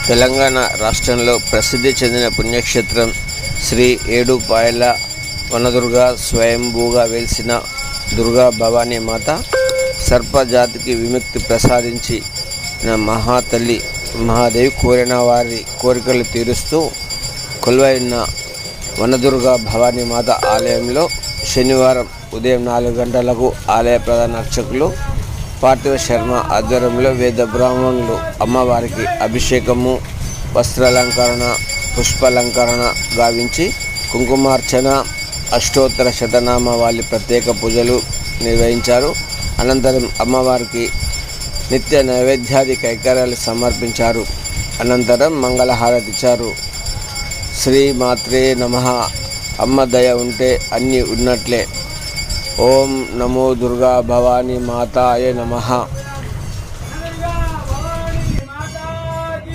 తెలంగాణ రాష్ట్రంలో ప్రసిద్ధి చెందిన పుణ్యక్షేత్రం శ్రీ ఏడుపాయల వనదుర్గ స్వయంభూగా వెలిసిన దుర్గా భవానీ మాత సర్పజాతికి విముక్తి ప్రసాదించి మహాతల్లి మహాదేవి కోరిన వారి కోరికలు తీరుస్తూ కొలువైన వనదుర్గ భవానీ మాత ఆలయంలో శనివారం ఉదయం 4 గంటలకు ఆలయ ప్రధాన అర్చకులు పార్థివ శర్మ ఆధ్వర్యంలో వేద బ్రాహ్మణులు అమ్మవారికి అభిషేకము, వస్త్రాలంకరణ, పుష్పాలంకరణ గావించి కుంకుమార్చన, అష్టోత్తర శతనామావళి ప్రత్యేక పూజలు నిర్వహించారు. అనంతరం అమ్మవారికి నిత్య నైవేద్యాది కైంకర్యాలు సమర్పించారు. అనంతరం మంగళహారతి ఇచ్చారు. శ్రీ మాత్రే నమః. అమ్మ దయ ఉంటే అన్నీ ఉన్నట్లే. ఓం నమో దుర్గా భవానీ మాతాయ నమః.